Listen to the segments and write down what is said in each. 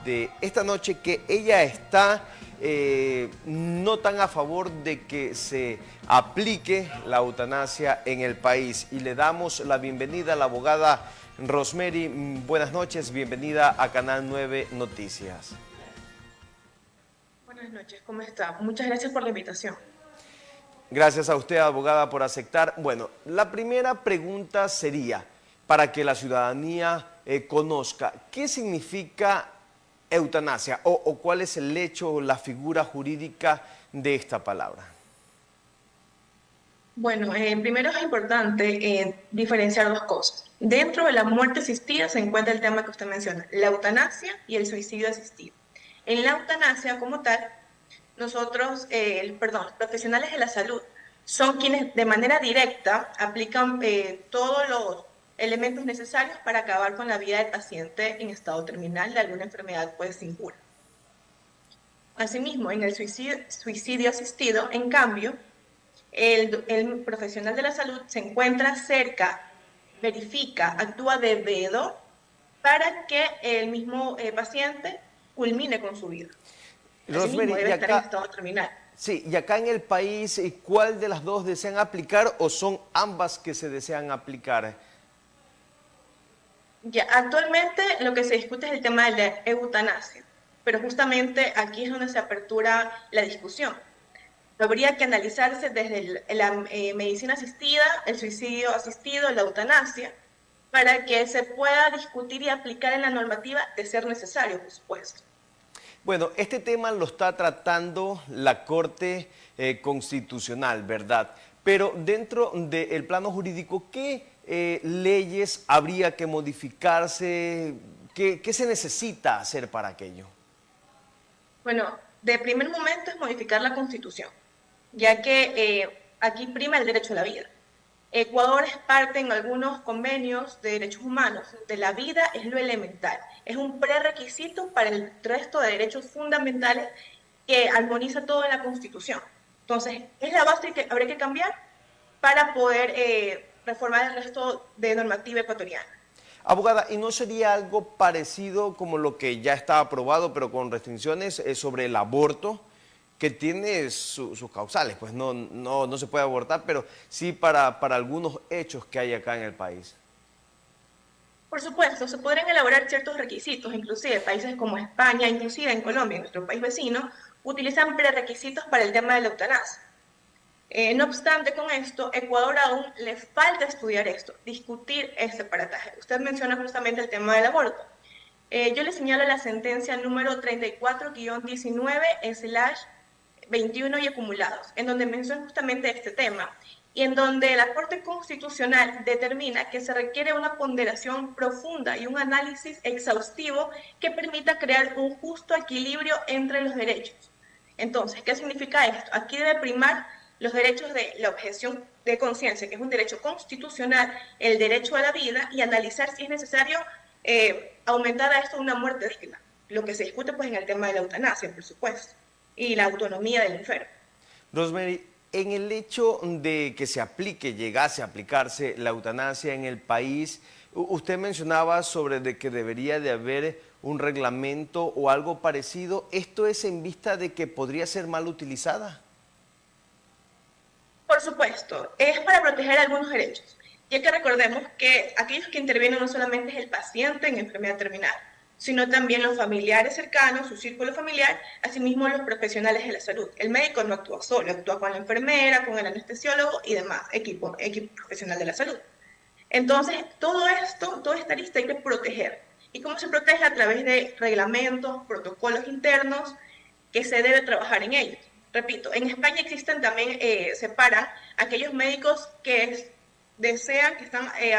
de esta noche que ella está no tan a favor de que se aplique la eutanasia en el país. Y le damos la bienvenida a la abogada Rosemary. Buenas noches, bienvenida a Canal 9 Noticias. Buenas noches, ¿cómo está? Muchas gracias por la invitación. Gracias a usted, abogada, por aceptar. Bueno, la primera pregunta sería, para que la ciudadanía conozca, ¿qué significa eutanasia o cuál es el hecho o la figura jurídica de esta palabra? Bueno, primero es importante diferenciar dos cosas. Dentro de la muerte asistida se encuentra el tema que usted menciona, la eutanasia y el suicidio asistido. En la eutanasia como tal, nosotros, los profesionales de la salud son quienes de manera directa aplican todos los elementos necesarios para acabar con la vida del paciente en estado terminal de alguna enfermedad pues sin cura. Asimismo, en el suicidio asistido, en cambio, el profesional de la salud se encuentra cerca, verifica, actúa de veedor para que el mismo paciente culmine con su vida. Asimismo, Rosemary, debe estar en estado terminal. Sí, y acá en el país, ¿cuál de las dos desean aplicar o son ambas que se desean aplicar? Ya, actualmente lo que se discute es el tema de la eutanasia, pero justamente aquí es donde se apertura la discusión. Habría que analizarse desde la medicina asistida, el suicidio asistido, la eutanasia, para que se pueda discutir y aplicar en la normativa de ser necesario, por supuesto. Bueno, este tema lo está tratando la Corte Constitucional, ¿verdad? Pero dentro del plano jurídico, ¿qué leyes habría que modificarse? ¿Qué se necesita hacer para aquello? Bueno, de primer momento es modificar la Constitución, ya que aquí prima el derecho a la vida. Ecuador es parte en algunos convenios de derechos humanos, de la vida es lo elemental, es un prerequisito para el resto de derechos fundamentales que armoniza todo en la Constitución. Entonces, es la base que habría que cambiar para poder reformar el resto de normativa ecuatoriana. Abogada, ¿y no sería algo parecido como lo que ya está aprobado, pero con restricciones sobre el aborto, que tiene sus causales? Pues no se puede abortar, pero sí para algunos hechos que hay acá en el país. Por supuesto, se podrían elaborar ciertos requisitos, inclusive países como España, inclusive en Colombia, nuestro país vecino, utilizan prerequisitos para el tema de la eutanasia. No obstante, con esto, Ecuador aún le falta estudiar esto, discutir este parataje. Usted menciona justamente el tema del aborto. Yo le señalo la sentencia número 34-19/21 y acumulados, en donde menciona justamente este tema y en donde la Corte Constitucional determina que se requiere una ponderación profunda y un análisis exhaustivo que permita crear un justo equilibrio entre los derechos. Entonces, ¿qué significa esto? Aquí debe primar los derechos de la objeción de conciencia, que es un derecho constitucional, el derecho a la vida, y analizar si es necesario aumentar a esto una muerte digna. Lo que se discute pues en el tema de la eutanasia, por supuesto, y la autonomía del enfermo. Rosemary, en el hecho de que llegase a aplicarse la eutanasia en el país, usted mencionaba sobre de que debería de haber un reglamento o algo parecido. ¿Esto es en vista de que podría ser mal utilizada? Por supuesto, es para proteger algunos derechos, ya que recordemos que aquellos que intervienen no solamente es el paciente en enfermedad terminal, sino también los familiares cercanos, su círculo familiar, asimismo los profesionales de la salud. El médico no actúa solo, actúa con la enfermera, con el anestesiólogo y demás, equipo profesional de la salud. Entonces, todo esto, toda esta lista hay que proteger. ¿Y cómo se protege? A través de reglamentos, protocolos internos, que se debe trabajar en ellos. Repito, en España existen también, separan aquellos médicos que desean,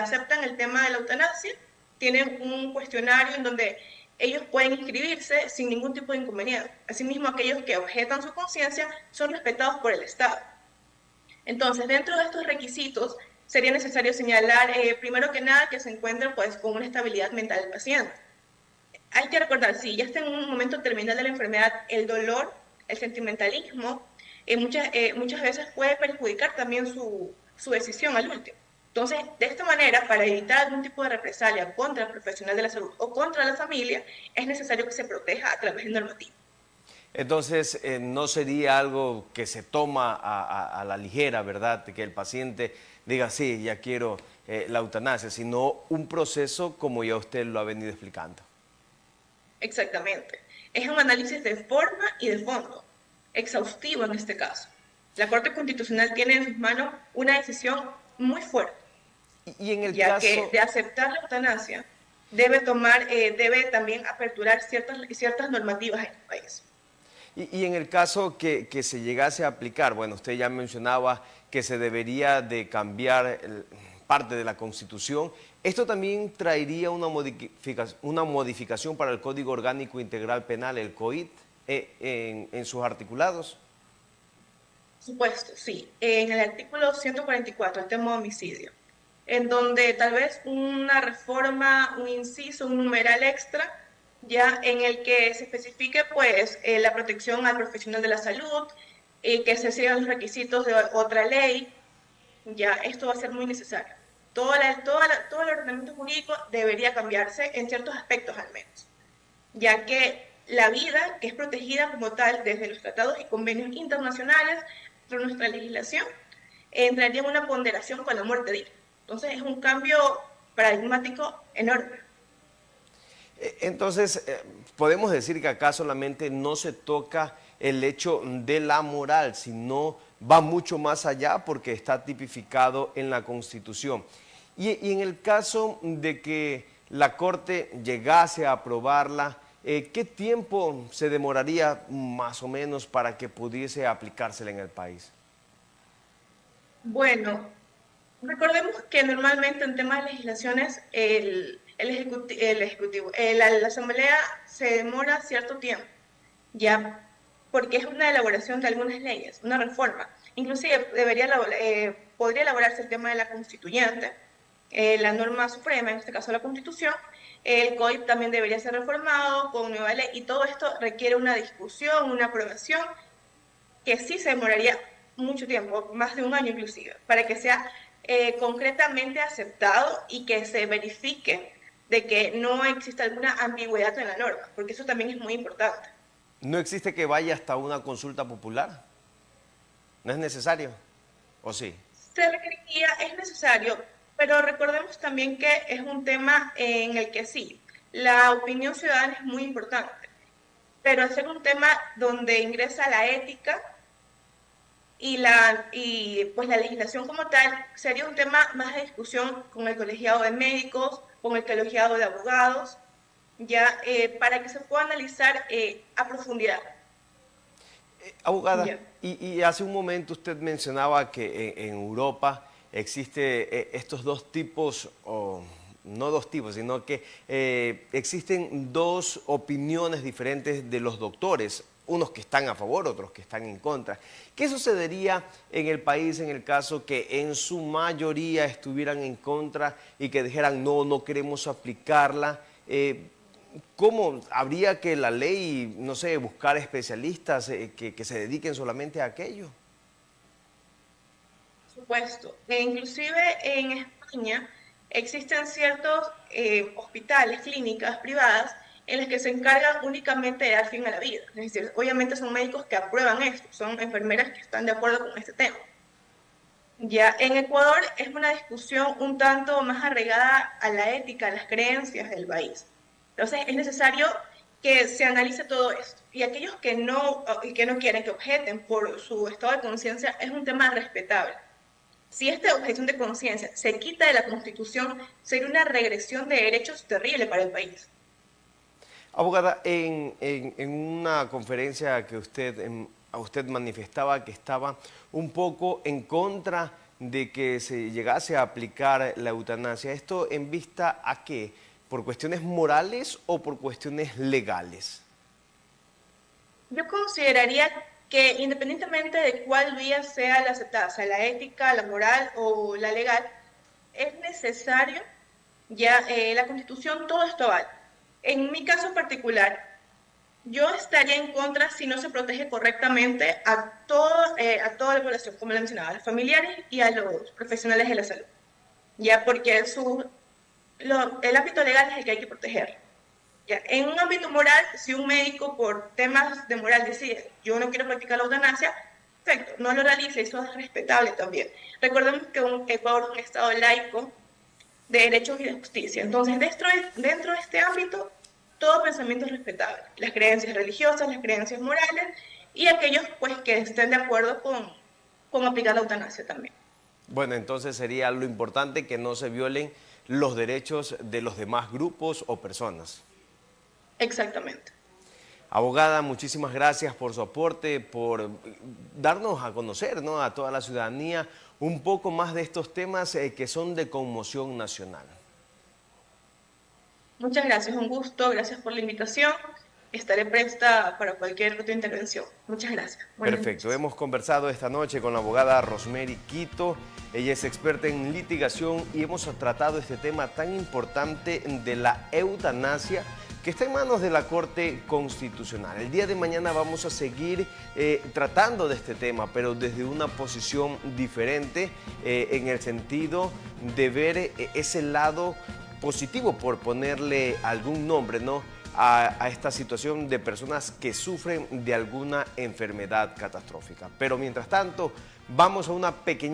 aceptan el tema de la eutanasia, tienen un cuestionario en donde ellos pueden inscribirse sin ningún tipo de inconveniente. Asimismo, aquellos que objetan su conciencia son respetados por el Estado. Entonces, dentro de estos requisitos, sería necesario señalar, primero que nada, que se encuentren pues, con una estabilidad mental del paciente. Hay que recordar, si ya está en un momento terminal de la enfermedad, el dolor, el sentimentalismo, muchas veces puede perjudicar también su decisión al último. Entonces, de esta manera, para evitar algún tipo de represalia contra el profesional de la salud o contra la familia, es necesario que se proteja a través de normativa. Entonces, no sería algo que se toma a la ligera, ¿verdad? Que el paciente diga, sí, ya quiero la eutanasia, sino un proceso como ya usted lo ha venido explicando. Exactamente. Es un análisis de forma y de fondo, exhaustivo en este caso. La Corte Constitucional tiene en sus manos una decisión muy fuerte, Y en el ya que caso, de aceptar la eutanasia debe también aperturar ciertas normativas en el país. y en el caso que se llegase a aplicar, bueno, usted ya mencionaba que se debería de cambiar parte de la Constitución. ¿Esto también traería una modificación para el Código Orgánico Integral Penal, el COIP, en sus articulados? Por supuesto, sí. En el artículo 144, el tema de homicidio, en donde tal vez una reforma, un inciso, un numeral extra, ya en el que se especifique pues la protección al profesional de la salud, que se sigan los requisitos de otra ley, ya esto va a ser muy necesario. Todo el ordenamiento jurídico debería cambiarse en ciertos aspectos al menos, ya que la vida, que es protegida como tal desde los tratados y convenios internacionales, por nuestra legislación, entraría en una ponderación con la muerte digna. Entonces es un cambio paradigmático enorme. Entonces, podemos decir que acá solamente no se toca el hecho de la moral, sino va mucho más allá porque está tipificado en la Constitución. Y en el caso de que la Corte llegase a aprobarla, ¿qué tiempo se demoraría más o menos para que pudiese aplicársela en el país? Bueno, recordemos que normalmente en temas de legislaciones la Asamblea se demora cierto tiempo, ya, porque es una elaboración de algunas leyes, una reforma. Inclusive podría elaborarse el tema de la constituyente, la norma suprema, en este caso la Constitución, el COIP también debería ser reformado con nueva ley, y todo esto requiere una discusión, una aprobación, que sí se demoraría mucho tiempo, más de un año inclusive, para que sea concretamente aceptado y que se verifique de que no existe alguna ambigüedad en la norma, porque eso también es muy importante. ¿No existe que vaya hasta una consulta popular? ¿No es necesario? ¿O sí? Se requeriría, es necesario, pero recordemos también que es un tema en el que sí, la opinión ciudadana es muy importante, pero es un tema donde ingresa la ética y pues la legislación como tal sería un tema más de discusión con el colegiado de médicos, con el colegiado de abogados, ya para que se pueda analizar a profundidad. Abogada, Ya. y hace un momento usted mencionaba que en Europa existe estos dos tipos, o no dos tipos, sino que existen dos opiniones diferentes de los doctores, unos que están a favor, otros que están en contra. ¿Qué sucedería en el país en el caso que en su mayoría estuvieran en contra y que dijeran no, no queremos aplicarla? ¿Cómo habría que la ley, no sé, buscar especialistas que se dediquen solamente a aquello? Supuesto. E inclusive en España existen ciertos hospitales, clínicas privadas en las que se encargan únicamente de dar fin a la vida. Es decir, obviamente son médicos que aprueban esto, son enfermeras que están de acuerdo con este tema. Ya en Ecuador es una discusión un tanto más arraigada a la ética, a las creencias del país. Entonces es necesario que se analice todo esto. Y aquellos que no quieren, que objeten por su estado de conciencia, es un tema respetable. Si esta objeción de conciencia se quita de la Constitución, sería una regresión de derechos terrible para el país. Abogada, en una conferencia que a usted manifestaba que estaba un poco en contra de que se llegase a aplicar la eutanasia. ¿Esto en vista a qué? ¿Por cuestiones morales o por cuestiones legales? Yo consideraría que independientemente de cuál vía sea la aceptada, sea la ética, la moral o la legal, es necesario ya la Constitución, todo esto vale. En mi caso particular, yo estaría en contra si no se protege correctamente a toda la población, como le mencionaba, a los familiares y a los profesionales de la salud. ya porque el ámbito legal es el que hay que proteger. Ya, en un ámbito moral, si un médico por temas de moral decide, yo no quiero practicar la eutanasia, perfecto, no lo realice, eso es respetable también. Recordemos que Ecuador es un estado laico de derechos y de justicia. Entonces, dentro de este ámbito, todo pensamiento es respetable. Las creencias religiosas, las creencias morales y aquellos pues, que estén de acuerdo con aplicar la eutanasia también. Bueno, entonces sería lo importante que no se violen los derechos de los demás grupos o personas. Exactamente. Abogada, muchísimas gracias por su aporte, por darnos a conocer, ¿no?, a toda la ciudadanía un poco más de estos temas que son de conmoción nacional. Muchas gracias, un gusto, gracias por la invitación. Estaré presta para cualquier otra intervención. Muchas gracias. Buenas Perfecto, noches. hemos conversado esta noche con la abogada Rosemary Quito. Ella es experta en litigación y hemos tratado este tema tan importante de la eutanasia que está en manos de la Corte Constitucional. El día de mañana vamos a seguir tratando de este tema, pero desde una posición diferente en el sentido de ver ese lado positivo, por ponerle algún nombre, ¿no?, a esta situación de personas que sufren de alguna enfermedad catastrófica. Pero mientras tanto, vamos a una pequeña